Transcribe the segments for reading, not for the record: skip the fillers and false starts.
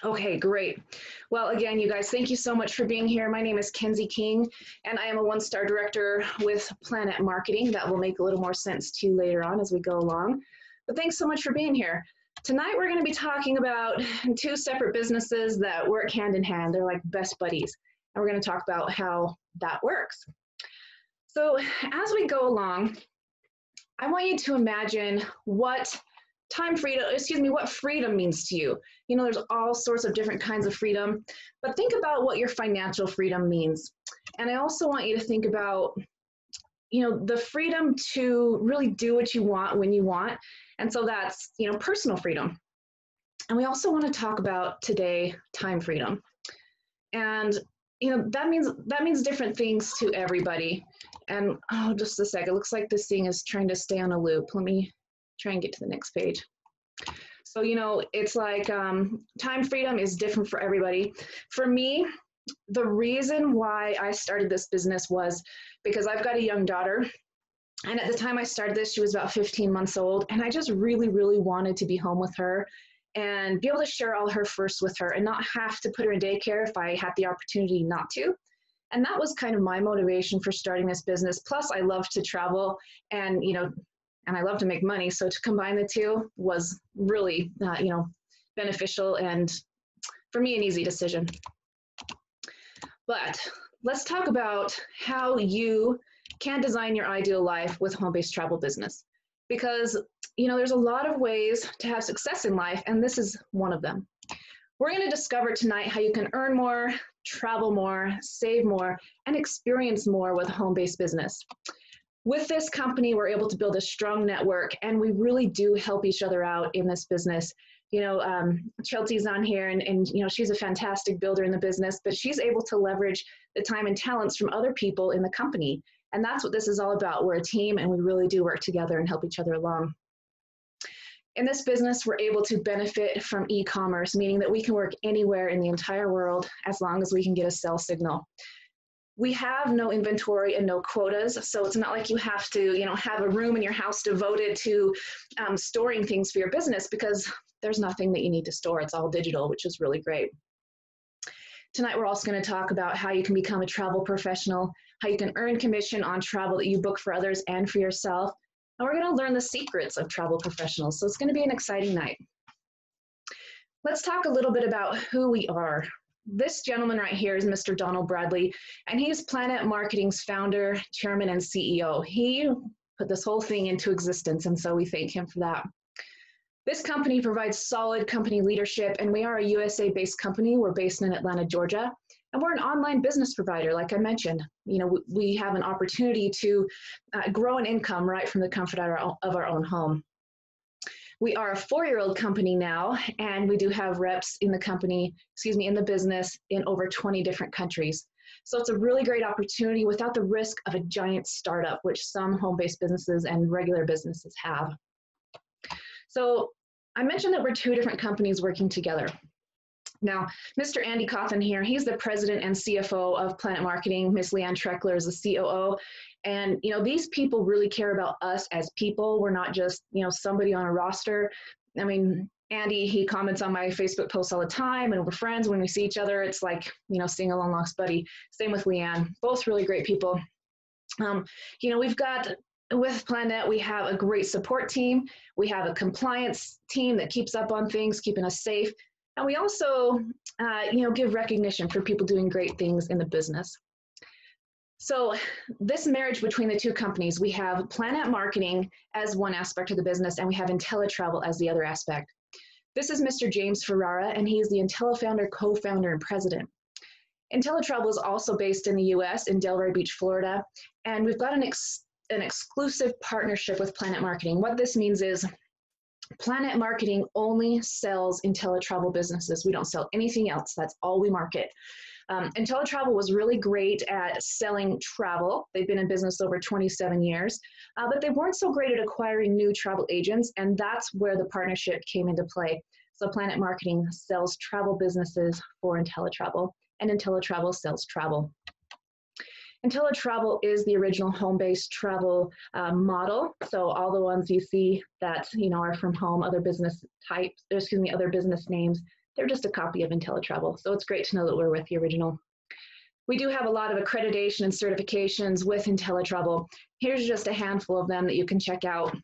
Okay, great. Well, again, you guys, thank you so much for being here. My name is Kenzie King, and I am a one-star director with Planet Marketing. That will make a little more sense to you later on as we go along. But thanks so much for being here. Tonight, we're going to be talking about two separate businesses that work hand in hand. They're like best buddies, and we're going to talk about how that works. So as we go along, I want you to imagine what what freedom means to you. You know, there's all sorts of different kinds of freedom, but think about what your financial freedom means. And I also want you to think about, the freedom to really do what you want when you want. And so that's, personal freedom. And we also want to talk about today, time freedom. And that means different things to everybody. And just a sec, it looks like this thing is trying to stay on a loop. Let me try and get to the next page. So, it's like time freedom is different for everybody. For me, the reason why I started this business was because I've got a young daughter. And at the time I started this, she was about 15 months old. And I just really, really wanted to be home with her and be able to share all her firsts with her and not have to put her in daycare if I had the opportunity not to. And that was kind of my motivation for starting this business. Plus, I love to travel and I love to make money. So to combine the two was really, beneficial and for me, an easy decision. But let's talk about how you can design your ideal life with home-based travel business. Because, there's a lot of ways to have success in life, and this is one of them. We're going to discover tonight how you can earn more, travel more, save more, and experience more with a home-based business. With this company, we're able to build a strong network, and we really do help each other out in this business. Chelsea's on here, and she's a fantastic builder in the business, but she's able to leverage the time and talents from other people in the company. And that's what this is all about. We're a team, and we really do work together and help each other along. In this business, we're able to benefit from e-commerce, meaning that we can work anywhere in the entire world as long as we can get a sell signal. We have no inventory and no quotas, so it's not like you have to, have a room in your house devoted to storing things for your business, because there's nothing that you need to store. It's all digital, which is really great. Tonight, we're also going to talk about how you can become a travel professional, how you can earn commission on travel that you book for others and for yourself. And we're going to learn the secrets of travel professionals. So it's going to be an exciting night. Let's talk a little bit about who we are. This gentleman right here is Mr. Donald Bradley, and he's Planet Marketing's founder, chairman, and CEO. He put this whole thing into existence, and so we thank him for that. This company provides solid company leadership, and we are a USA-based company. We're based in Atlanta, Georgia, and we're an online business provider, like I mentioned. We have an opportunity to grow an income right from the comfort of our own home. We are a 4-year-old company now, and we do have reps in the business in over 20 different countries. So it's a really great opportunity without the risk of a giant startup, which some home-based businesses and regular businesses have. So I mentioned that we're two different companies working together. Now, Mr. Andy Cawthon here, he's the president and CFO of Planet Marketing. Miss Leanne Treckler is the COO. And, these people really care about us as people. We're not just, somebody on a roster. I mean, Andy, he comments on my Facebook posts all the time, and we're friends. When we see each other, it's like, seeing a long lost buddy. Same with Leanne, both really great people. We've got, with Planet, we have a great support team. We have a compliance team that keeps up on things, keeping us safe. And we also, give recognition for people doing great things in the business. So this marriage between the two companies, we have Planet Marketing as one aspect of the business, and we have IntelliTravel as the other aspect. This is Mr. James Ferrara, and he's the IntelliFounder, co-founder, and president. IntelliTravel is also based in the US in Delray Beach, Florida, and we've got an exclusive partnership with Planet Marketing. What this means is Planet Marketing only sells IntelliTravel businesses. We don't sell anything else. That's all we market. IntelliTravel was really great at selling travel. They've been in business over 27 years, but they weren't so great at acquiring new travel agents, and that's where the partnership came into play. So Planet Marketing sells travel businesses for IntelliTravel, and IntelliTravel sells travel. IntelliTravel is the original home-based travel model. So all the ones you see that are from home, other business names, They're just a copy of IntelliTravel. So it's great to know that we're with the original. We do have a lot of accreditation and certifications with IntelliTravel. Here's just a handful of them that you can check out.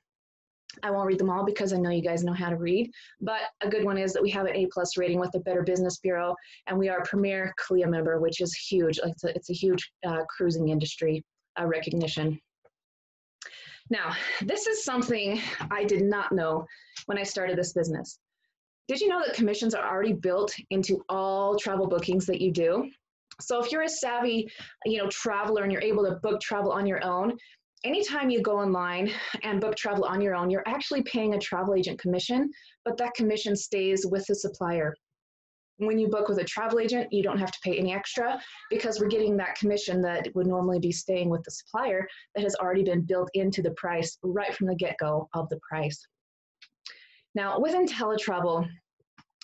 I won't read them all because I know you guys know how to read, but a good one is that we have an A+ rating with the Better Business Bureau, and we are a premier CLIA member, which is huge. It's a huge cruising industry recognition. Now, this is something I did not know when I started this business. Did you know that commissions are already built into all travel bookings that you do? So if you're a savvy, traveler and you're able to book travel on your own, anytime you go online and book travel on your own, you're actually paying a travel agent commission, but that commission stays with the supplier. When you book with a travel agent, you don't have to pay any extra because we're getting that commission that would normally be staying with the supplier that has already been built into the price right from the get-go of the price. Now, with IntelliTravel,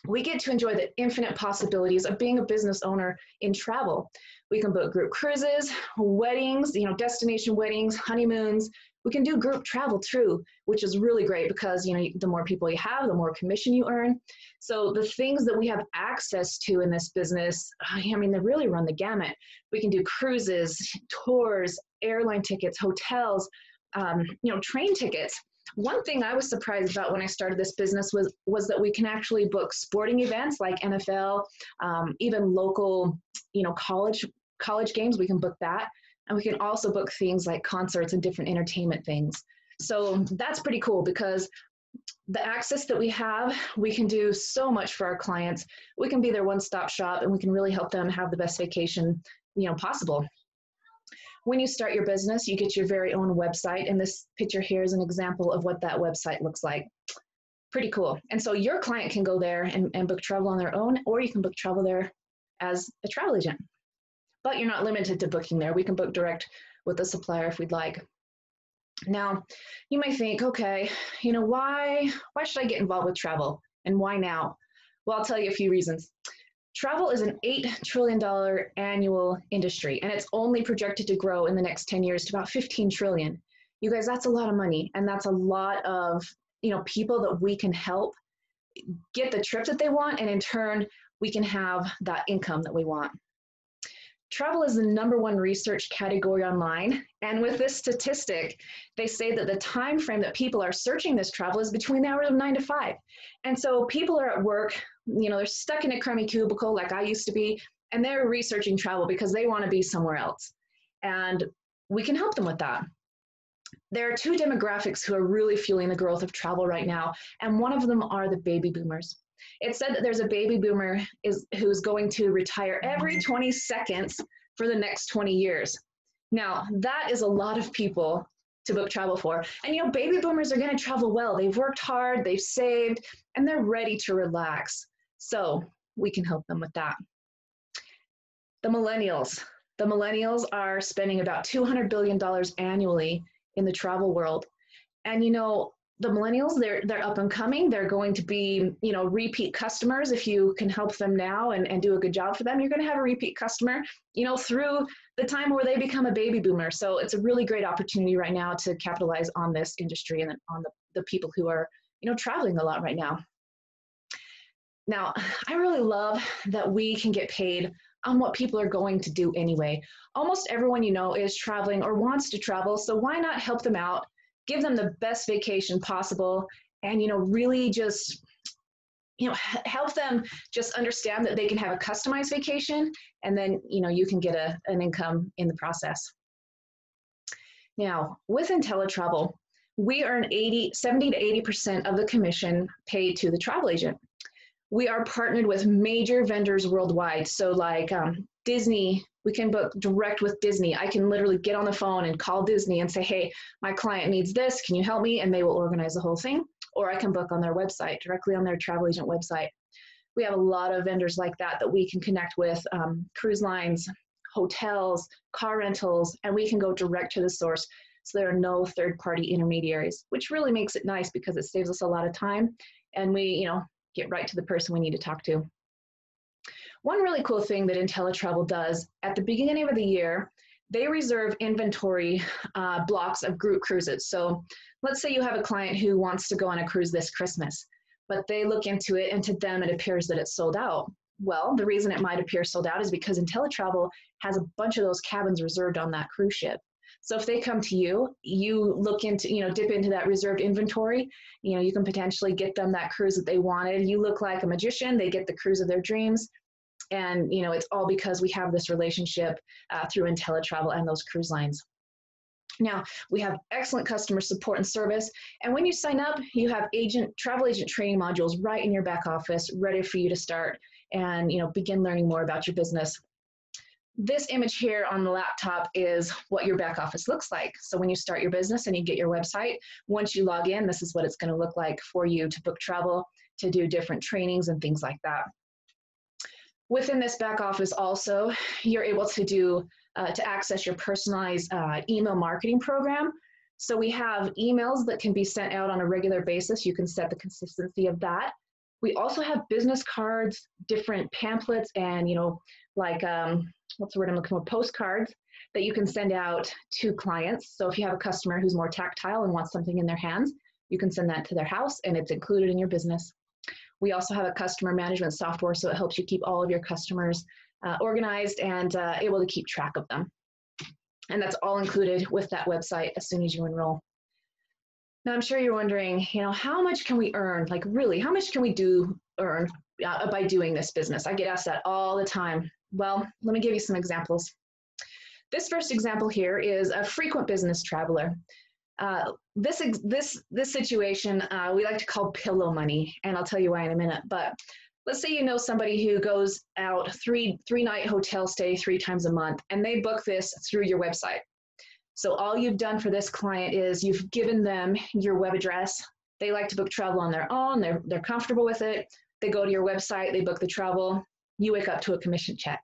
we get to enjoy the infinite possibilities of being a business owner in travel. We can book group cruises, weddings, destination weddings, honeymoons. We can do group travel too, which is really great because, the more people you have, the more commission you earn. So the things that we have access to in this business, they really run the gamut. We can do cruises, tours, airline tickets, hotels, train tickets. One thing I was surprised about when I started this business was that we can actually book sporting events like NFL, even local, college games. We can book that. And we can also book things like concerts and different entertainment things. So that's pretty cool because the access that we have, we can do so much for our clients. We can be their one-stop shop and we can really help them have the best vacation, possible. When you start your business, you get your very own website. And this picture here is an example of what that website looks like. Pretty cool. And so your client can go there and book travel on their own, or you can book travel there as a travel agent. But you're not limited to booking there. We can book direct with the supplier if we'd like. Now, you might think, okay, why should I get involved with travel? And why now? Well, I'll tell you a few reasons. Travel is an $8 trillion annual industry, and it's only projected to grow in the next 10 years to about 15 trillion. You guys, that's a lot of money, and that's a lot of people that we can help get the trip that they want, and in turn, we can have that income that we want. Travel is the #1 research category online, and with this statistic, they say that the time frame that people are searching this travel is between the hours of 9 to 5. And so people are at work, they're stuck in a crummy cubicle like I used to be, and they're researching travel because they want to be somewhere else. And we can help them with that. There are 2 demographics who are really fueling the growth of travel right now, and one of them are the baby boomers. It's said that there's a baby boomer who's going to retire every 20 seconds for the next 20 years. Now, that is a lot of people to book travel for. And baby boomers are going to travel well. They've worked hard, they've saved, and they're ready to relax. So we can help them with that. The millennials are spending about $200 billion annually in the travel world. And the millennials, they're up and coming. They're going to be, repeat customers. If you can help them now and do a good job for them, you're going to have a repeat customer, through the time where they become a baby boomer. So it's a really great opportunity right now to capitalize on this industry and on the people who are, traveling a lot right now. Now, I really love that we can get paid on what people are going to do anyway. Almost everyone is traveling or wants to travel, so why not help them out? Give them the best vacation possible and, really just, help them just understand that they can have a customized vacation and then, you can get an income in the process. Now, with IntelliTravel, we earn 70 to 80% of the commission paid to the travel agent. We are partnered with major vendors worldwide. So like Disney, we can book direct with Disney. I can literally get on the phone and call Disney and say, hey, my client needs this. Can you help me? And they will organize the whole thing. Or I can book on their website, directly on their travel agent website. We have a lot of vendors like that we can connect with, cruise lines, hotels, car rentals, and we can go direct to the source. So there are no third-party intermediaries, which really makes it nice because it saves us a lot of time. And we, get right to the person we need to talk to. One really cool thing that IntelliTravel does at the beginning of the year, they reserve inventory blocks of group cruises. So let's say you have a client who wants to go on a cruise this Christmas. but they look into it and to them it appears that it's sold out. Well, the reason it might appear sold out is because IntelliTravel has a bunch of those cabins reserved on that cruise ship. So if they come to you, you look into, dip into that reserved inventory, you can potentially get them that cruise that they wanted. You look like a magician, they get the cruise of their dreams. And, it's all because we have this relationship through IntelliTravel and those cruise lines. Now, we have excellent customer support and service. And when you sign up, you have travel agent training modules right in your back office, ready for you to start and, begin learning more about your business. This image here on the laptop is what your back office looks like. So when you start your business and you get your website, once you log in, this is what it's going to look like for you to book travel, to do different trainings and things like that. Within this back office also, you're able to access your personalized email marketing program. So we have emails that can be sent out on a regular basis. You can set the consistency of that. We also have business cards, different pamphlets, and what's the word I'm looking for? Postcards that you can send out to clients. So if you have a customer who's more tactile and wants something in their hands, you can send that to their house and it's included in your business. We also have a customer management software, so it helps you keep all of your customers organized and able to keep track of them. And that's all included with that website as soon as you enroll. Now, I'm sure you're wondering, how much can we earn? Like really, how much can we earn by doing this business? I get asked that all the time. Well, let me give you some examples. This first example here is a frequent business traveler. This situation we like to call pillow money, and I'll tell you why in a minute. But let's say you know somebody who goes out three-night hotel stay 3 times a month, and they book this through your website. So all you've done for this client is you've given them your web address. They like to book travel on their own. They're comfortable with it. They go to your website. They book the travel. You wake up to a commission check.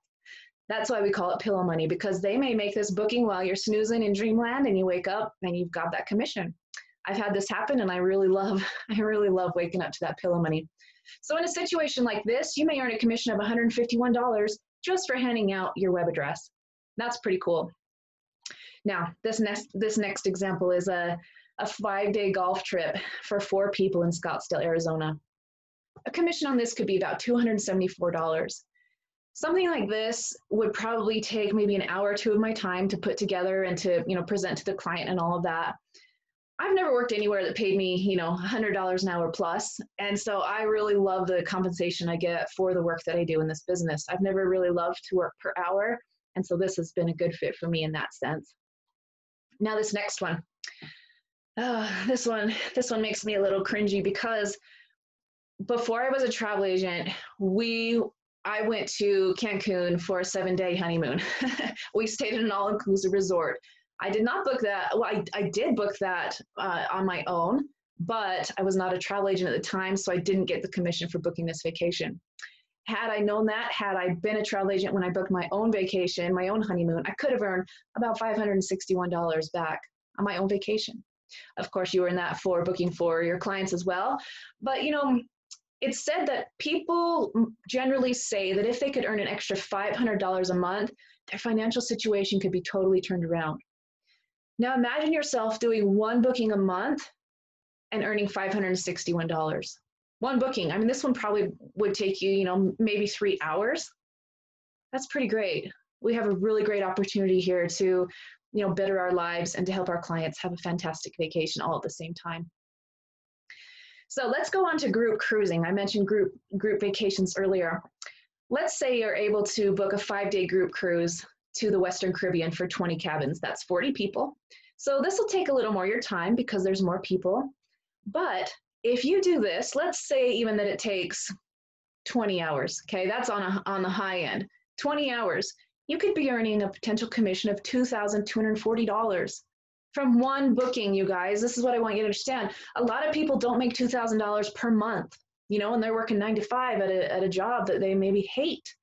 That's why we call it pillow money, because they may make this booking while you're snoozing in dreamland and you wake up and you've got that commission. I've had this happen and I really love waking up to that pillow money. So in a situation like this, you may earn a commission of $151 just for handing out your web address. That's pretty cool. Now, this next example is a 5-day golf trip for 4 people in Scottsdale, Arizona. A commission on this could be about $274. Something like this would probably take maybe an hour or 2 of my time to put together and to present to the client and all of that. I've never worked anywhere that paid me $100 an hour plus, and so I really love the compensation I get for the work that I do in this business. I've never really loved to work per hour, and so this has been a good fit for me in that sense. Now this next one, this one makes me a little cringy because before I was a travel agent, I went to Cancun for a 7-day honeymoon. We stayed in an all-inclusive resort. I did not book that. Well, I did book that on my own, but I was not a travel agent at the time, so I didn't get the commission for booking this vacation. Had I known that, had I been a travel agent when I booked my own vacation, my own honeymoon, I could have earned about $561 back on my own vacation. Of course, you earn that for booking for your clients as well. But, it's said that people generally say that if they could earn an extra $500 a month, their financial situation could be totally turned around. Now imagine yourself doing 1 booking a month and earning $561. 1 booking. I mean, this one probably would take you, maybe 3 hours. That's pretty great. We have a really great opportunity here to, better our lives and to help our clients have a fantastic vacation all at the same time. So let's go on to group cruising. I mentioned group vacations earlier. Let's say you're able to book a 5-day group cruise to the Western Caribbean for 20 cabins. That's 40 people. So this will take a little more of your time because there's more people. But if you do this, let's say even that it takes 20 hours. Okay, that's on the high end. 20 hours. You could be earning a potential commission of $2,240. From 1 booking, you guys. This is what I want you to understand. A lot of people don't make $2,000 per month, and they're working 9 to 5 at a job that they maybe hate.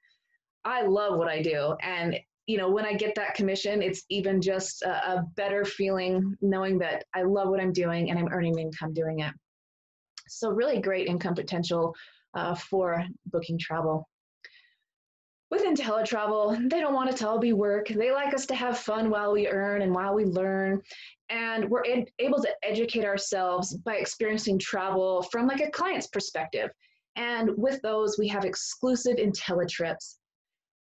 I love what I do. And, when I get that commission, it's even just a better feeling knowing that I love what I'm doing and I'm earning income doing it. So really great income potential for booking travel. With IntelliTravel, they don't want it to all be work. They like us to have fun while we earn and while we learn. And we're able to educate ourselves by experiencing travel from like a client's perspective. And with those, we have exclusive IntelliTrips.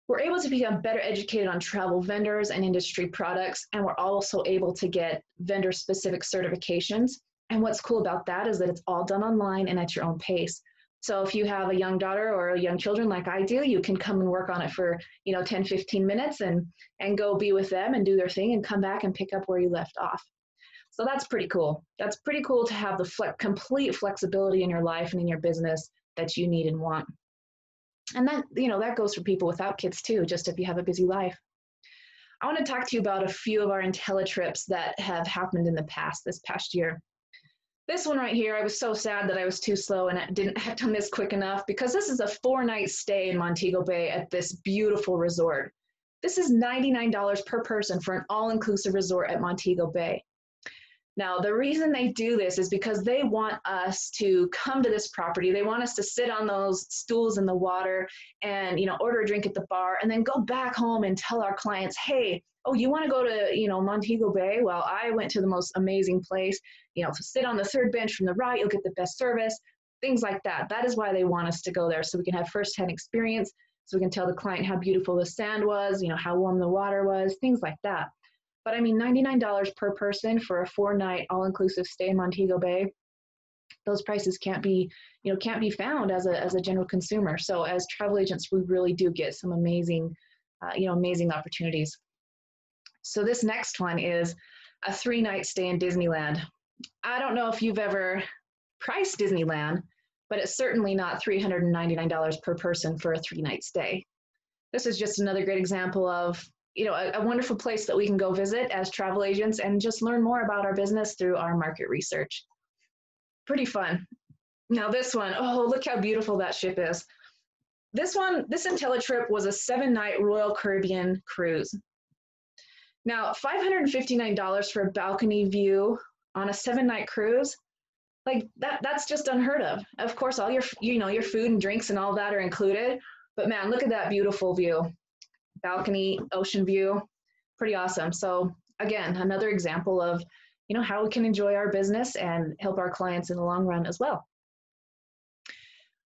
We're able to become better educated on travel vendors and industry products, and we're also able to get vendor-specific certifications. And what's cool about that is that it's all done online and at your own pace. So if you have a young daughter or young children like I do, you can come and work on it for 10, 15 minutes and go be with them and do their thing and come back and pick up where you left off. So that's pretty cool. That's pretty cool to have the complete flexibility in your life and in your business that you need and want. And that goes for people without kids too, just if you have a busy life. I want to talk to you about a few of our IntelliTrips that have happened in the past, this past year. This one right here, I was so sad that I was too slow and I didn't have done this quick enough, because this is a 4-night stay in Montego Bay at this beautiful resort. This is $99 per person for an all-inclusive resort at Montego Bay. Now, the reason they do this is because they want us to come to this property. They want us to sit on those stools in the water and, order a drink at the bar and then go back home and tell our clients, hey, oh, you want to go to, Montego Bay? Well, I went to the most amazing place. Sit on the third bench from the right, you'll get the best service, things like that. That is why they want us to go there, so we can have firsthand experience, so we can tell the client how beautiful the sand was, how warm the water was, things like that. But I mean, $99 per person for a 4-night all-inclusive stay in Montego Bay, those prices can't be found as a general consumer. So as travel agents, we really do get some amazing, amazing opportunities. So this next one is a 3-night stay in Disneyland. I don't know if you've ever priced Disneyland, but it's certainly not $399 per person for a 3-night stay. This is just another great example of a wonderful place that we can go visit as travel agents and just learn more about our business through our market research. Pretty fun. Now this one, oh, look how beautiful that ship is. This IntelliTrip was a 7-night Royal Caribbean cruise. Now, $559 for a balcony view on a 7-night cruise, like that's just unheard of. Of course, all your food and drinks and all that are included, but man, look at that beautiful view. Balcony, ocean view, pretty awesome. So again, another example of, how we can enjoy our business and help our clients in the long run as well.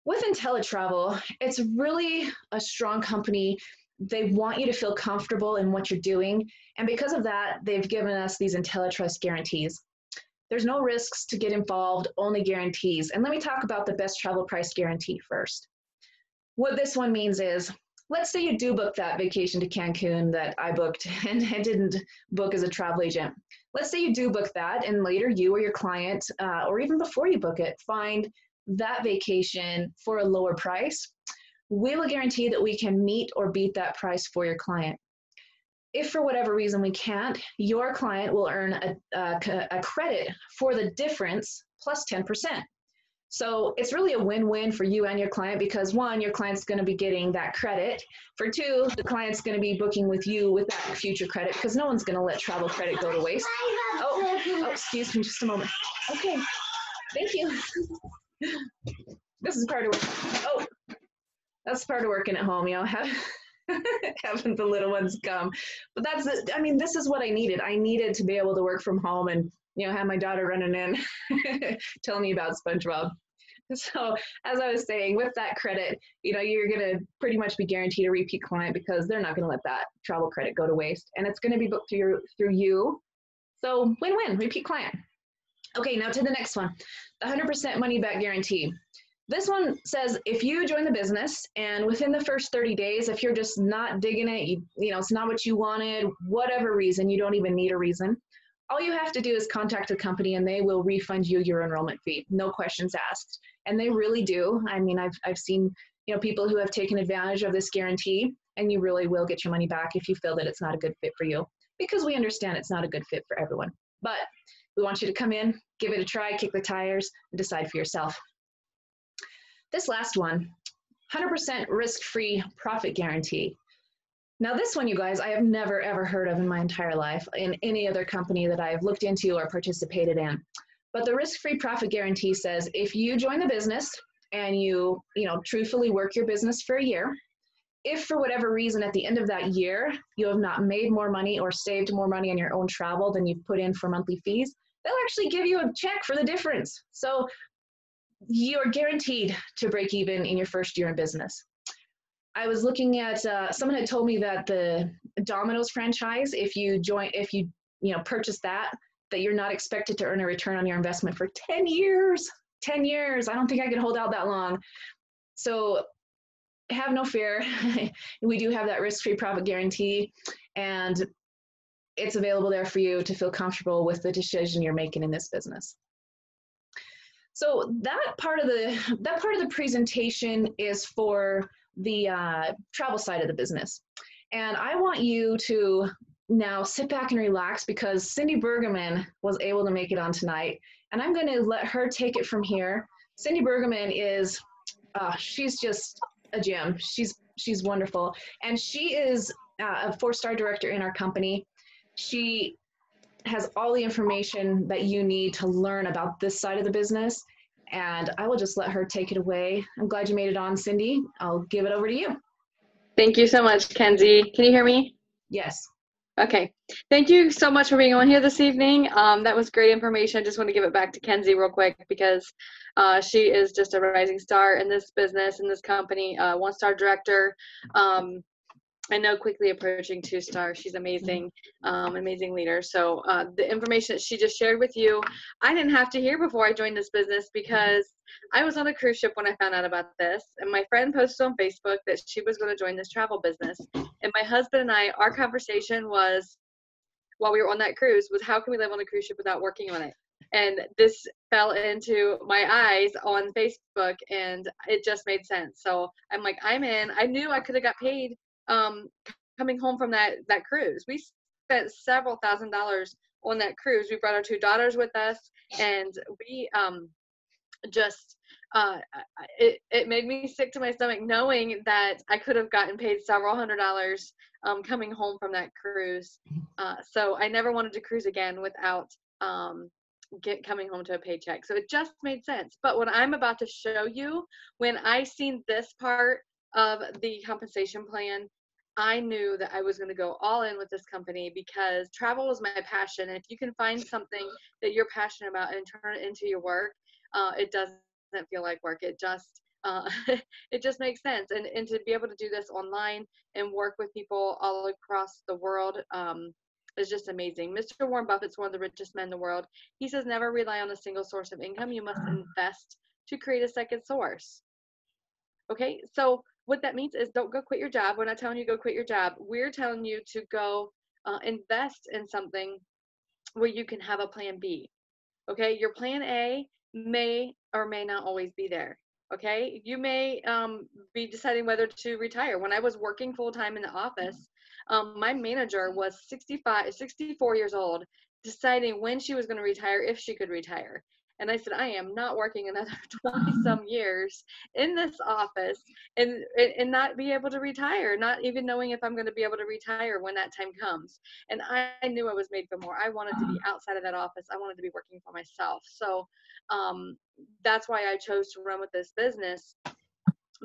With IntelliTravel, it's really a strong company. They want you to feel comfortable in what you're doing. And because of that, they've given us these IntelliChoice Guarantees. There's no risks to get involved, only guarantees. And let me talk about the best travel price guarantee first. What this one means is, let's say you do book that vacation to Cancun that I booked and I didn't book as a travel agent. Let's say you do book that and later you or your client, or even before you book it, find that vacation for a lower price. We will guarantee that we can meet or beat that price for your client. If for whatever reason we can't, your client will earn a credit for the difference plus 10%. So it's really a win-win for you and your client, because 1, your client's going to be getting that credit. For 2, the client's going to be booking with you with that future credit, because no one's going to let travel credit go to waste. Oh, excuse me just a moment. Okay, thank you. This is part of work. Oh, that's part of working at home, having the little ones come. But this is what I needed. I needed to be able to work from home and have my daughter running in telling me about SpongeBob. So as I was saying, with that credit, you're going to pretty much be guaranteed a repeat client, because they're not going to let that travel credit go to waste, and it's going to be booked through you. So win-win, repeat client. Okay, now to the next one, the 100% money back guarantee. This one says if you join the business and within the first 30 days, if you're just not digging it, it's not what you wanted, whatever reason, you don't even need a reason. All you have to do is contact the company and they will refund you your enrollment fee, no questions asked. And they really do. I mean, I've seen, people who have taken advantage of this guarantee, and you really will get your money back if you feel that it's not a good fit for you, because we understand it's not a good fit for everyone. But we want you to come in, give it a try, kick the tires, and decide for yourself. This last one, 100% risk-free profit guarantee. Now this one, you guys, I have never ever heard of in my entire life in any other company that I've looked into or participated in. But the risk-free profit guarantee says if you join the business and you truthfully work your business for a year, if for whatever reason at the end of that year you have not made more money or saved more money on your own travel than you've put in for monthly fees, they'll actually give you a check for the difference. So you're guaranteed to break even in your first year in business. I was looking at someone had told me that the Domino's franchise, if you purchase that you're not expected to earn a return on your investment for 10 years. 10 years. I don't think I could hold out that long. So have no fear. We do have that risk-free profit guarantee, and it's available there for you to feel comfortable with the decision you're making in this business. So that part of the presentation is for the travel side of the business. And I want you to now sit back and relax, because Cindy Burgerman was able to make it on tonight, and I'm going to let her take it from here. Cindy Burgerman is, she's just a gem. She's wonderful. And she is a 4-star director in our company. She has all the information that you need to learn about this side of the business. And I will just let her take it away. I'm glad you made it on, Cindy. I'll give it over to you. Thank you so much, Kenzie. Can you hear me? Yes. Okay. Thank you so much for being on here this evening. That was great information. I just want to give it back to Kenzie real quick, because she is just a rising star in this business, in this company, 1-star director. I know quickly approaching 2-star. She's amazing, amazing leader. So the information that she just shared with you, I didn't have to hear before I joined this business, because I was on a cruise ship when I found out about this, and my friend posted on Facebook that she was going to join this travel business. And my husband and I, our conversation was, while we were on that cruise, was how can we live on a cruise ship without working on it? And this fell into my eyes on Facebook, and it just made sense. So I'm like, I'm in. I knew I could have got paid coming home from that cruise. We spent several $1,000s on that cruise. We brought our 2 daughters with us, and we it made me sick to my stomach knowing that I could have gotten paid several $100s coming home from that cruise. So I never wanted to cruise again without coming home to a paycheck. So it just made sense. But what I'm about to show you, when I seen this part of the compensation plan, I knew that I was going to go all in with this company, because travel was my passion. And if you can find something that you're passionate about and turn it into your work, it doesn't feel like work. It just it just makes sense. And to be able to do this online and work with people all across the world is just amazing. Mr. Warren Buffett's one of the richest men in the world. He says, never rely on a single source of income. You must invest to create a second source. Okay, so what that means is don't go quit your job. We're not telling you go quit your job. We're telling you to go invest in something where you can have a plan B. Okay, your plan A may or may not always be there. Okay, you may be deciding whether to retire. When I was working full-time in the office, my manager was 64 years old, deciding when she was going to retire, if she could retire. And I said, I am not working another 20-some years in this office and not be able to retire, not even knowing if I'm going to be able to retire when that time comes. And I knew I was made for more. I wanted to be outside of that office. I wanted to be working for myself. So that's why I chose to run with this business.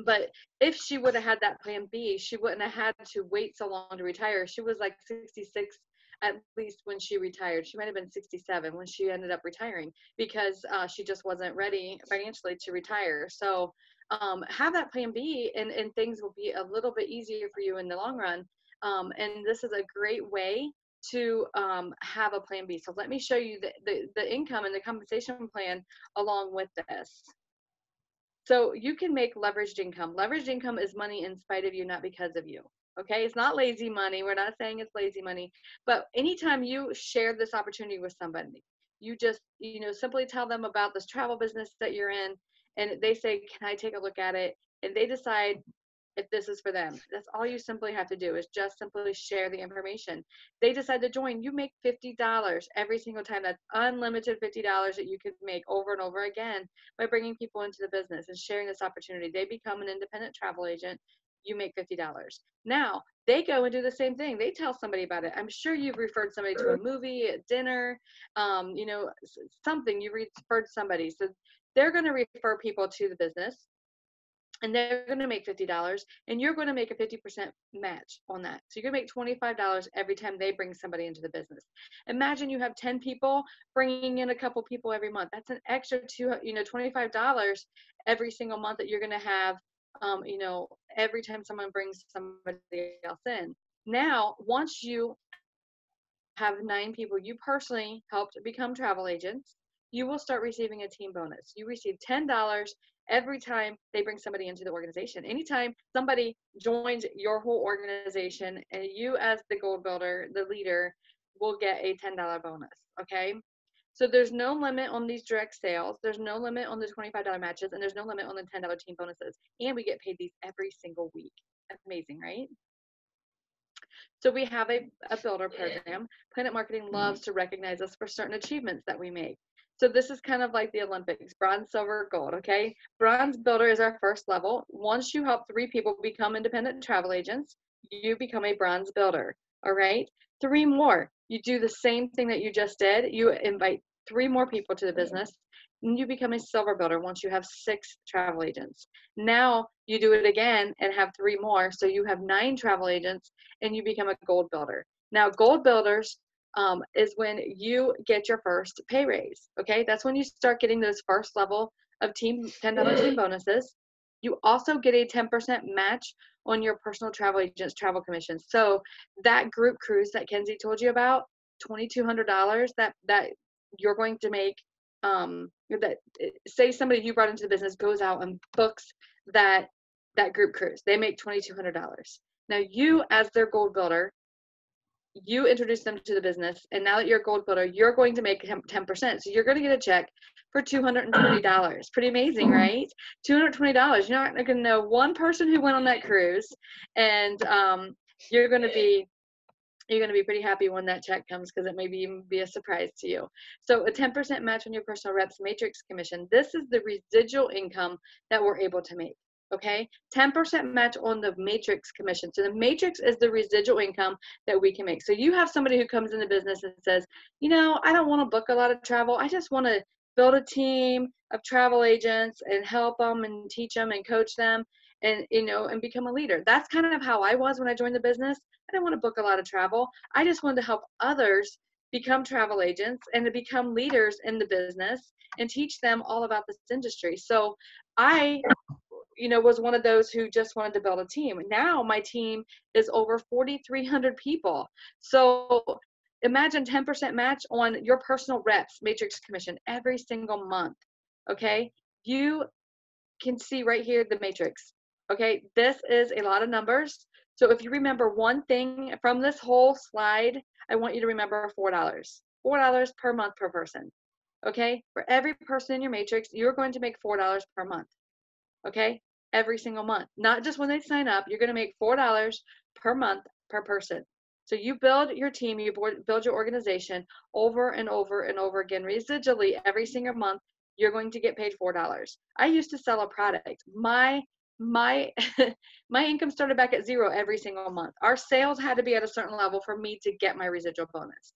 But if she would have had that plan B, she wouldn't have had to wait so long to retire. She was like 66 at least when she retired. She might have been 67 when she ended up retiring, because she just wasn't ready financially to retire. So have that plan B, and things will be a little bit easier for you in the long run. And this is a great way to have a plan B. So let me show you the income and the compensation plan along with this. So you can make leveraged income. Leveraged income is money in spite of you, not because of you. Okay, it's not lazy money. We're not saying it's lazy money, but anytime you share this opportunity with somebody, you just, simply tell them about this travel business that you're in, and they say, can I take a look at it? And they decide if this is for them. That's all you simply have to do, is just simply share the information. They decide to join, you make $50 every single time. That's unlimited $50 that you could make over and over again by bringing people into the business and sharing this opportunity. They become an independent travel agent. You make $50. Now they go and do the same thing. They tell somebody about it. I'm sure you've referred somebody to a movie, a dinner, something you referred somebody. So they're going to refer people to the business. and they're going to make $50, and you're going to make a 50% match on that. So you're going to make $25 every time they bring somebody into the business. Imagine you have 10 people bringing in a couple people every month. That's an extra $25 every single month that you're going to have, every time someone brings somebody else in. Now, once you have 9 people you personally helped become travel agents, you will start receiving a team bonus. You receive $10 every time they bring somebody into the organization. Anytime somebody joins your whole organization, and you as the gold builder, the leader, will get a $10 bonus, okay? So there's no limit on these direct sales. There's no limit on the $25 matches, and there's no limit on the $10 team bonuses. And we get paid these every single week. Amazing, right? So we have a builder program. Planet Marketing loves to recognize us for certain achievements that we make. So this is kind of like the Olympics, bronze, silver, gold, okay? Bronze builder is our first level. Once you help 3 people become independent travel agents, you become a bronze builder, all right? 3 more, you do the same thing that you just did. You invite 3 more people to the business, and you become a silver builder once you have 6 travel agents. Now you do it again and have 3 more, so you have 9 travel agents, and you become a gold builder. Now, gold builders is when you get your first pay raise, okay? That's when you start getting those first level of $10 team bonuses. You also get a 10% match on your personal travel agent's travel commission. So that group cruise that Kenzie told you about, $2,200 that you're going to make, that say somebody you brought into the business goes out and books that group cruise, they make $2,200. Now you, as their gold builder, you introduce them to the business, and now that you're a gold builder, you're going to make 10%. So you're going to get a check for $220. Pretty amazing, right? $220. You're not going to know one person who went on that cruise, and you're going to be pretty happy when that check comes, because it may even be a surprise to you. So a 10% match on your personal reps matrix commission. This is the residual income that we're able to make. Okay, 10% match on the matrix commission. So the matrix is the residual income that we can make. So you have somebody who comes in the business and says, I don't want to book a lot of travel. I just want to build a team of travel agents and help them and teach them and coach them and, and become a leader. That's kind of how I was when I joined the business. I didn't want to book a lot of travel. I just wanted to help others become travel agents and to become leaders in the business and teach them all about this industry. So I was one of those who just wanted to build a team. Now my team is over 4,300 people. So imagine 10% match on your personal reps matrix commission every single month. Okay, you can see right here the matrix. Okay, this is a lot of numbers. So if you remember one thing from this whole slide, I want you to remember $4. $4 per month per person. Okay, for every person in your matrix, you're going to make $4 per month. Okay, every single month, not just when they sign up. You're going to make $4 per month per person. So you build your team, you build your organization over and over and over again, residually every single month. You're going to get paid $4. I used to sell a product. My my income started back at 0 every single month. Our sales had to be at a certain level for me to get my residual bonus.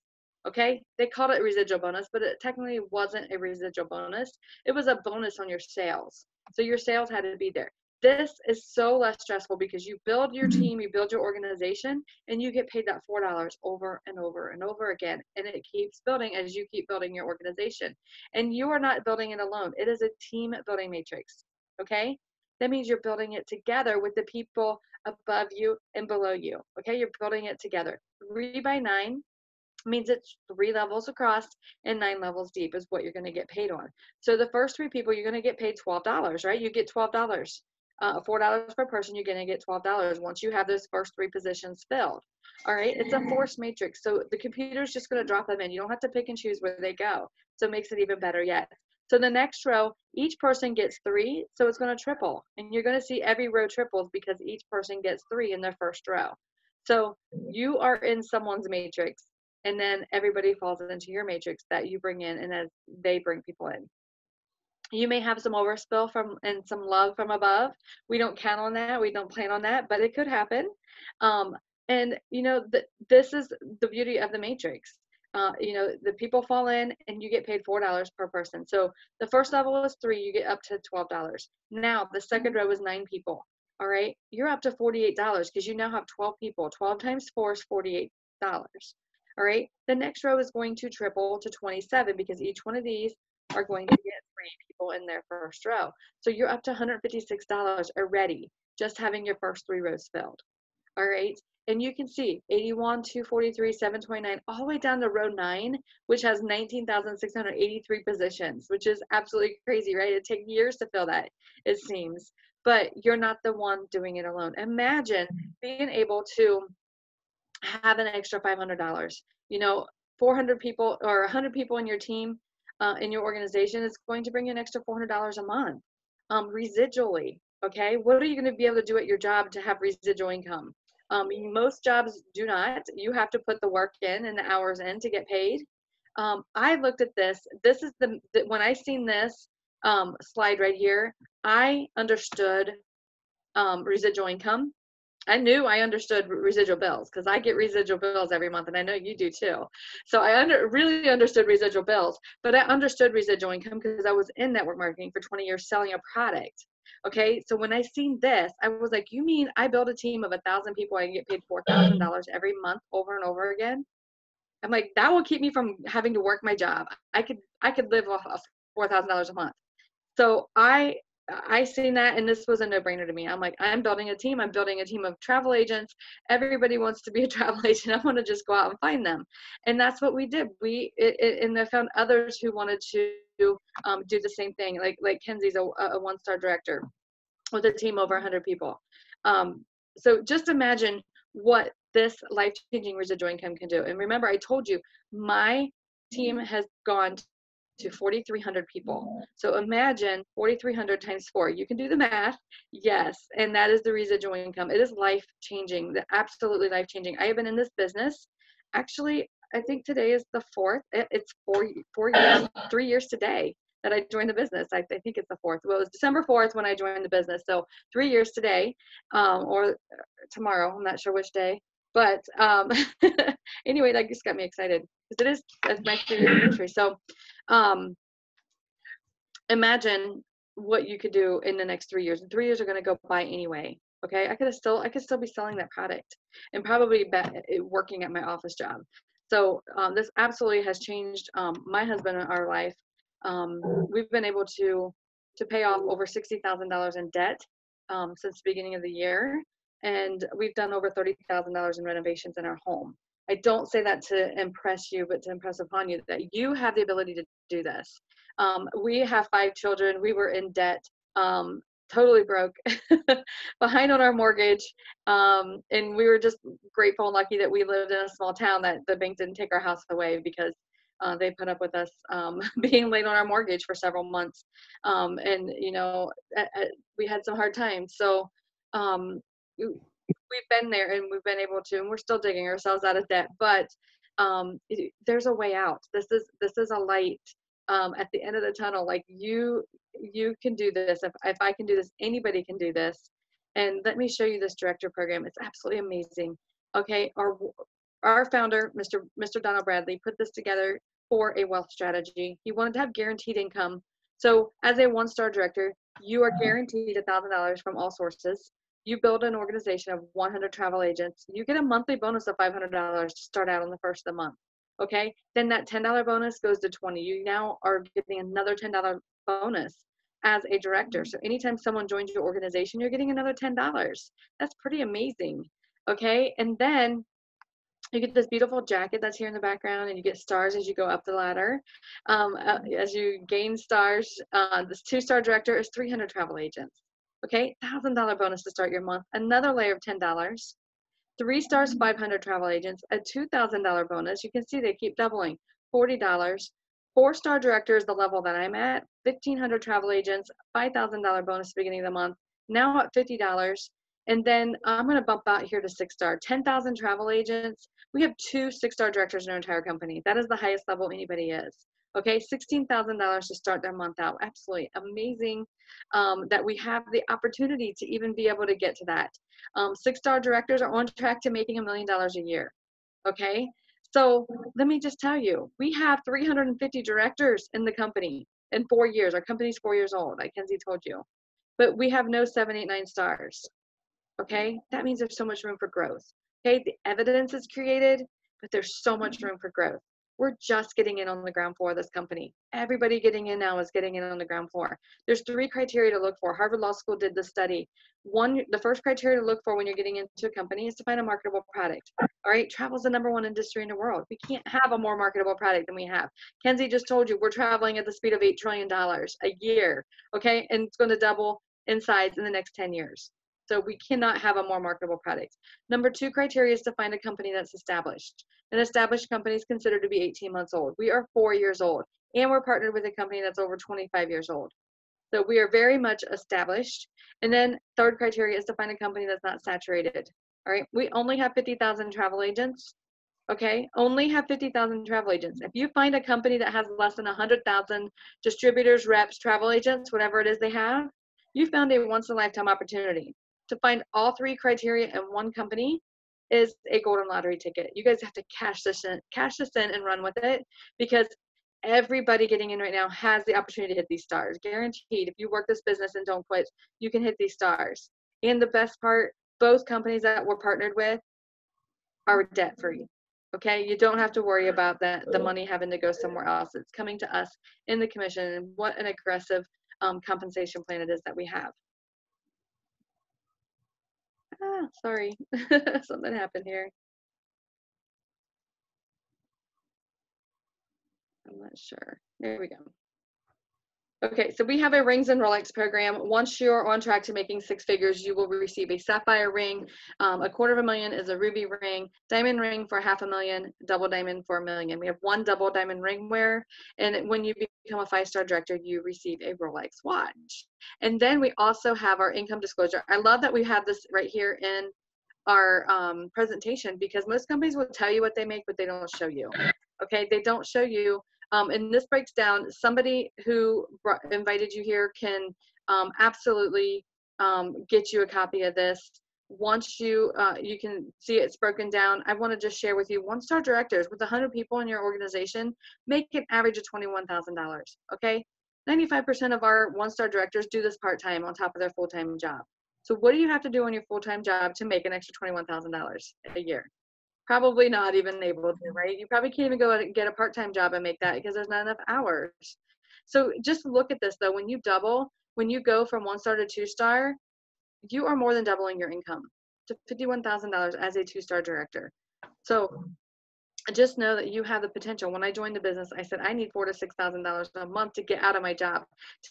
Okay, they called it residual bonus, but it technically wasn't a residual bonus. It was a bonus on your sales. So your sales had to be there. This is so less stressful because you build your team, you build your organization, and you get paid that $4 over and over and over again. And it keeps building as you keep building your organization. And you are not building it alone. It is a team building matrix. Okay, that means you're building it together with the people above you and below you. Okay, you're building it together. 3 by 9 means it's 3 levels across and 9 levels deep is what you're going to get paid on. So the first 3 people, you're going to get paid $12, right? You get $12, $4 per person. You're going to get $12 once you have those first 3 positions filled. All right, it's a force matrix. So the computer's just going to drop them in. You don't have to pick and choose where they go. So it makes it even better yet. So the next row, each person gets 3, so it's going to triple. And you're going to see every row triples because each person gets 3 in their first row. So you are in someone's matrix, and then everybody falls into your matrix that you bring in, and as they bring people in. You may have some overspill and some love from above. We don't count on that. We don't plan on that, but it could happen. And this is the beauty of the matrix. the people fall in and you get paid $4 per person. So the first level is 3, you get up to $12. Now the second row is 9 people. All right, you're up to $48 because you now have 12 people. 12 times 4 is $48. All right, the next row is going to triple to 27 because each one of these are going to get 3 people in their first row. So you're up to $156 already just having your first 3 rows filled. All right, and you can see 81, 243, 729, all the way down to row 9, which has 19,683 positions, which is absolutely crazy, right? It takes years to fill that, it seems, but you're not the one doing it alone. Imagine being able to have an extra $500. 400 people or 100 people in your team, in your organization, is going to bring you an extra $400 a month, residually. Okay, what are you going to be able to do at your job to have residual income? Most jobs do not. You have to put the work in and the hours in to get paid. I looked at this. This is when I seen this slide right here, I understood residual income. I knew I understood residual bills because I get residual bills every month, and I know you do too. So I really understood residual bills, but I understood residual income because I was in network marketing for 20 years selling a product. Okay, so when I seen this, I was like, you mean I build a team of 1,000 people, I get paid $4,000 every month over and over again? I'm like, that will keep me from having to work my job. I could live off of $4,000 a month. So I seen that, and this was a no-brainer to me. I'm like, I'm building a team. I'm building a team of travel agents. Everybody wants to be a travel agent. I want to just go out and find them, and that's what we did. And I found others who wanted to do the same thing. Like Kenzie's a one-star director with a team over 100 people. So just imagine what this life-changing residual income can do. And remember, I told you my team has gone to 4,300 people. So imagine 4,300 times 4. You can do the math. Yes. And that is the residual income. It is life-changing, absolutely life-changing. I have been in this business. Actually, I think today is the 4th. It's 4 years, 3 years today that I joined the business. I think it's the 4th. Well, it was December 4th when I joined the business. So 3 years today, or tomorrow. I'm not sure which day. But anyway, that just got me excited because it's my 3-year anniversary. So imagine what you could do in the next 3 years. And 3 years are going to go by anyway. Okay, I could still be selling that product and probably working at my office job. So this absolutely has changed my husband and our life. We've been able to pay off over $60,000 in debt since the beginning of the year, and we've done over $30,000 in renovations in our home. I don't say that to impress you, but to impress upon you that you have the ability to do this. We have 5 children. We were in debt, totally broke, behind on our mortgage, and we were just grateful and lucky that we lived in a small town that the bank didn't take our house away because they put up with us being late on our mortgage for several months. And, we had some hard times. So we've been there and we've been able to, and we're still digging ourselves out of debt, but there's a way out. This is a light at the end of the tunnel. Like you can do this. If I can do this, anybody can do this. And let me show you this director program. It's absolutely amazing. Okay, our founder, Mr. Donald Bradley, put this together for a wealth strategy. He wanted to have guaranteed income. So as a one-star director, you are guaranteed $1,000 from all sources. You build an organization of 100 travel agents. You get a monthly bonus of $500 to start out on the first of the month. Okay, then that $10 bonus goes to 20. You now are getting another $10 bonus as a director. So anytime someone joins your organization, you're getting another $10. That's pretty amazing. Okay, and then you get this beautiful jacket that's here in the background, and you get stars as you go up the ladder. As you gain stars, this 2-star director is 300 travel agents. Okay, $1,000 bonus to start your month. Another layer of $10. 3 stars, 500 travel agents. A $2,000 bonus. You can see they keep doubling. $40. 4-star director is the level that I'm at. 1,500 travel agents. $5,000 bonus beginning of the month. Now at $50. And then I'm going to bump out here to 6-star. 10,000 travel agents. We have 2 6-star directors in our entire company. That is the highest level anybody is. Okay, $16,000 to start their month out. Absolutely amazing that we have the opportunity to even be able to get to that. 6-star directors are on track to making $1 million a year. Okay, So let me just tell you, we have 350 directors in the company in 4 years. Our company's 4 years old, like Kenzie told you, but we have no 7, 8, 9 stars. Okay, that means there's so much room for growth. Okay, the evidence is created, but there's so much room for growth. We're just getting in on the ground floor of this company. Everybody getting in now is getting in on the ground floor. There's 3 criteria to look for. Harvard Law School did the study. One, the first criteria to look for when you're getting into a company is to find a marketable product. All right, travel is the #1 industry in the world. We can't have a more marketable product than we have. Kenzie just told you we're traveling at the speed of $8 trillion a year. Okay, and it's going to double in size in the next 10 years. So we cannot have a more marketable product. Number 2 criteria is to find a company that's established. An established company is considered to be 18 months old. We are 4 years old, and we're partnered with a company that's over 25 years old. So we are very much established. And then 3rd criteria is to find a company that's not saturated. All right, we only have 50,000 travel agents. Okay, only have 50,000 travel agents. If you find a company that has less than 100,000 distributors, reps, travel agents, whatever it is they have, you found a once-in-a-lifetime opportunity. To find all 3 criteria in one company is a golden lottery ticket. You guys have to cash this in and run with it, because everybody getting in right now has the opportunity to hit these stars. Guaranteed, if you work this business and don't quit, you can hit these stars. And the best part, both companies that we're partnered with are debt-free. Okay, you don't have to worry about the money having to go somewhere else. It's coming to us in the commission, and what an aggressive compensation plan it is that we have. Sorry, something happened here. I'm not sure. There we go. Okay, so we have a rings and Rolex program. Once you're on track to making 6 figures, you will receive a sapphire ring. $250,000 is a ruby ring, diamond ring for $500,000, double diamond for $1 million. We have 1 double diamond ring wear, and when you become a 5-star director, you receive a Rolex watch. And then we also have our income disclosure. I love that we have this right here in our presentation, because most companies will tell you what they make, but they don't show you. Okay, they don't show you. And this breaks down, somebody who invited you here can absolutely get you a copy of this. Once you can see it's broken down, I want to just share with you, 1-star directors with 100 people in your organization make an average of $21,000. Okay, 95% of our 1-star directors do this part-time on top of their full-time job. So what do you have to do on your full-time job to make an extra $21,000 a year? Probably not even able to, right? You probably can't even go and get a part-time job and make that, because there's not enough hours. So just look at this though, when you go from 1-star to 2-star, you are more than doubling your income to $51,000 as a 2-star director. So just know that you have the potential. When I joined the business, I said I need $4,000 to $6,000 a month to get out of my job,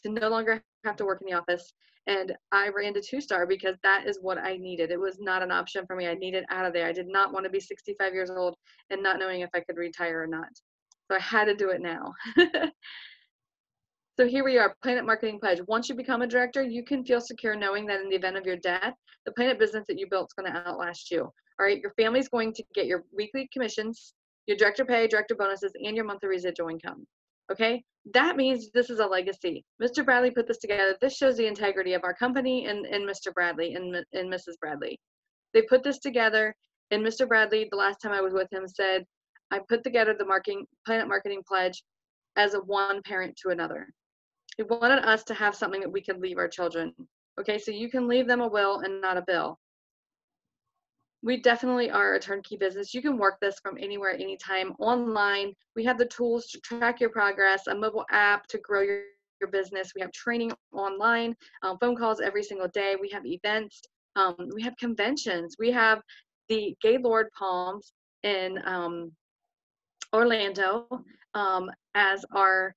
to no longer have to work in the office. And I ran to 2-star because that is what I needed. It was not an option for me. I needed out of there. I did not want to be 65 years old and not knowing if I could retire or not. So I had to do it now. So here we are, Planet Marketing Pledge. Once you become a director, you can feel secure knowing that in the event of your death, the Planet business that you built is going to outlast you. All right, your family's going to get your weekly commissions, your director pay, director bonuses, and your monthly residual income. Okay, that means this is a legacy. Mr. Bradley put this together. This shows the integrity of our company and Mr. Bradley and Mrs. Bradley. They put this together, and Mr. Bradley, the last time I was with him, said, I put together the Planet Marketing Pledge as a one parent to another. He wanted us to have something that we could leave our children. Okay, so you can leave them a will and not a bill. We definitely are a turnkey business. You can work this from anywhere, anytime, online. We have the tools to track your progress, a mobile app to grow your business. We have training online, phone calls every single day. We have events. We have conventions. We have the Gaylord Palms in Orlando as our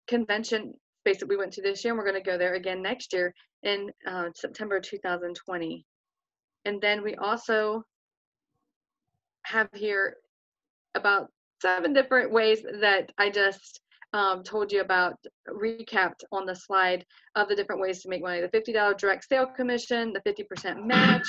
convention space that we went to this year, and we're going to go there again next year in September 2020. And then we also have here about 7 different ways that I just told you about, recapped on the slide, of the different ways to make money. The $50 direct sale commission, the 50% match,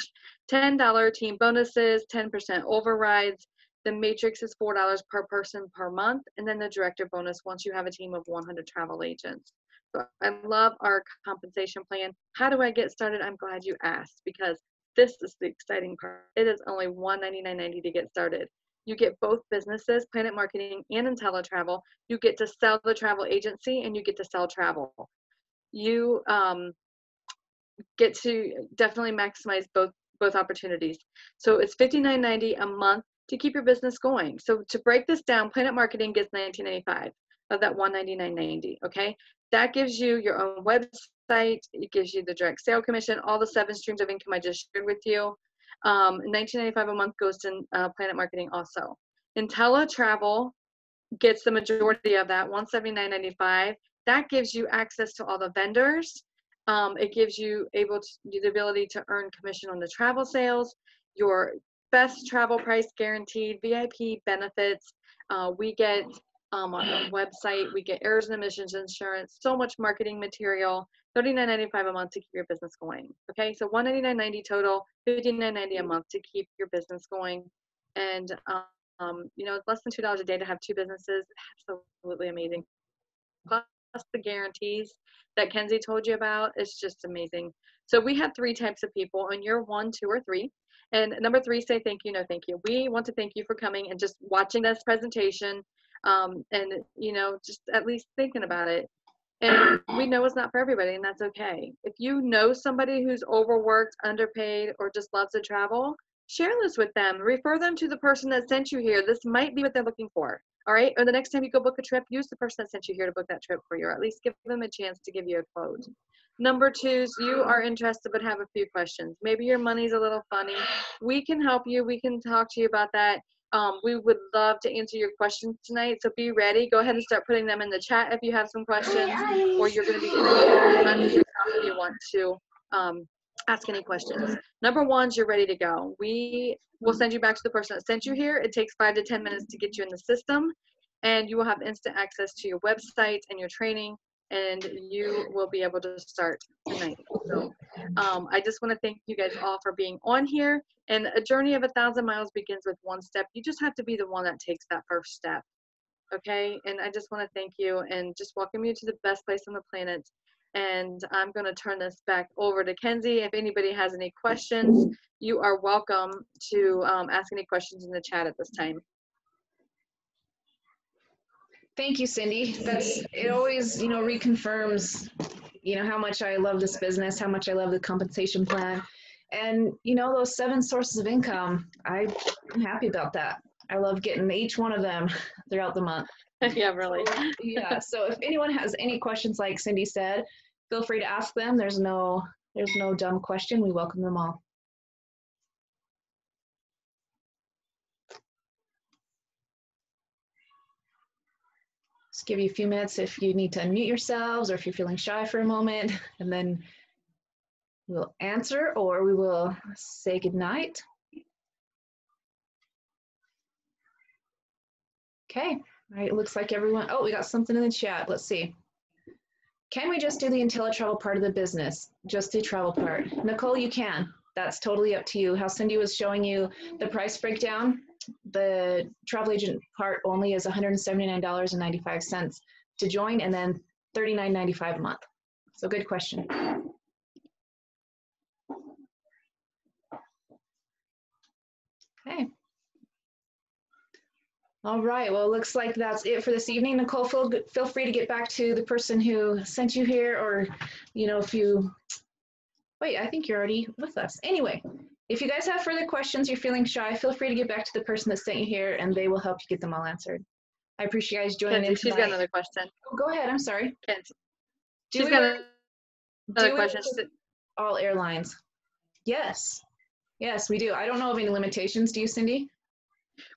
$10 team bonuses, 10% overrides. The matrix is $4 per person per month, and then the director bonus once you have a team of 100 travel agents. So I love our compensation plan. How do I get started? I'm glad you asked, because this is the exciting part. It is only $199.90 to get started. You get both businesses, Planet Marketing and IntelliTravel. You get to sell the travel agency and you get to sell travel. You get to definitely maximize both opportunities. So it's $59.90 a month to keep your business going. So to break this down, Planet Marketing gets $19.95 of that $199.90. Okay, that gives you your own website. It gives you the direct sale commission, all the 7 streams of income I just shared with you. $19.95 a month goes to Planet Marketing also. IntelliTravel gets the majority of that, $179.95. That gives you access to all the vendors. It gives you the ability to earn commission on the travel sales, your best travel price guaranteed, VIP benefits. We get our own website, we get errors and emissions insurance, so much marketing material, $39.95 a month to keep your business going. Okay, so $199.90 total, $59.90 a month to keep your business going. And you know, it's less than $2 a day to have 2 businesses. Absolutely amazing. Plus the guarantees that Kenzie told you about, it's just amazing. So we have 3 types of people, and you're 1, 2, or 3. And number 3, say thank you, no thank you. We want to thank you for coming and just watching this presentation, and you know, just at least thinking about it. And we know it's not for everybody, and that's okay. If you know somebody who's overworked, underpaid, or just loves to travel, share this with them. Refer them to the person that sent you here. This might be what they're looking for. All right. Or the next time you go book a trip, use the person that sent you here to book that trip for you, or at least give them a chance to give you a quote. Number 2 is you are interested but have a few questions. Maybe your money's a little funny. We can help you. We can talk to you about that. We would love to answer your questions tonight. So be ready. Go ahead and start putting them in the chat if you have some questions, or you're going to be if you want to ask any questions. Number 1 is you're ready to go. We will send you back to the person that sent you here. It takes 5 to 10 minutes to get you in the system, and you will have instant access to your website and your training, and you will be able to start tonight. So I just want to thank you guys all for being on here. And a journey of 1,000 miles begins with 1 step. You just have to be the one that takes that first step. Okay, and I just want to thank you and just welcome you to the best place on the planet. And I'm going to turn this back over to Kenzie. If anybody has any questions, you are welcome to ask any questions in the chat at this time. Thank you, Cindy. It always, you know, reconfirms, you know, how much I love this business, how much I love the compensation plan. And, you know, those 7 sources of income, I'm happy about that. I love getting each one of them throughout the month. Yeah, really. Yeah, so if anyone has any questions, like Cindy said, feel free to ask them. There's no dumb question. We welcome them all. Just give you a few minutes if you need to unmute yourselves or if you're feeling shy for a moment, and then we'll answer or we will say goodnight. Okay, all right, it looks like everyone, oh, we got something in the chat. Let's see. Can we just do the IntelliTravel part of the business? Just the travel part? Nicole, you can. That's totally up to you. How Cindy was showing you the price breakdown, the travel agent part only is $179.95 to join, and then $39.95 a month. So good question. Okay. All right, well, it looks like that's it for this evening. Nicole, feel free to get back to the person who sent you here, or, you know, if you, wait, I think you're already with us. Anyway, if you guys have further questions, you're feeling shy, feel free to get back to the person that sent you here, and they will help you get them all answered. I appreciate you guys joining in tonight. She's got another question. Oh, go ahead, I'm sorry. Kenzie. She's got another question. All airlines. Yes, yes, we do. I don't know of any limitations. Do you, Cindy?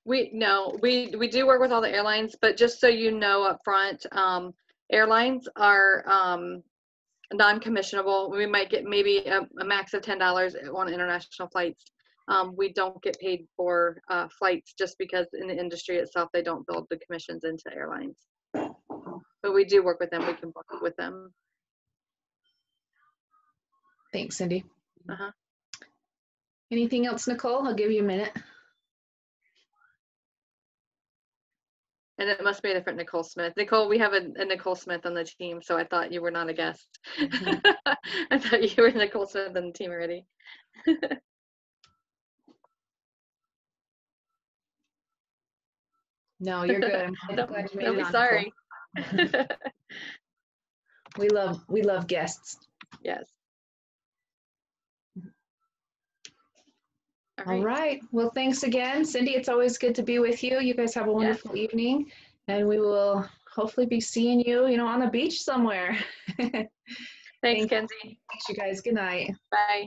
We do work with all the airlines, but just so you know up front, airlines are non-commissionable. We might get maybe a max of $10 on international flights. We don't get paid for flights just because in the industry itself they don't build the commissions into airlines. But we do work with them. We can book with them. Thanks, Cindy. Anything else, Nicole? I'll give you a minute. And it must be a different Nicole Smith. Nicole, we have a Nicole Smith on the team, so I thought you were not a guest. I thought you were Nicole Smith on the team already. No, you're good. I'm glad you made Don't it be on, sorry. Nicole. We love guests. Yes. All right. Well, thanks again, Cindy. It's always good to be with you. You guys have a wonderful evening, and we will hopefully be seeing you, on the beach somewhere. Thanks, Kenzie. Thanks, you guys. Good night. Bye.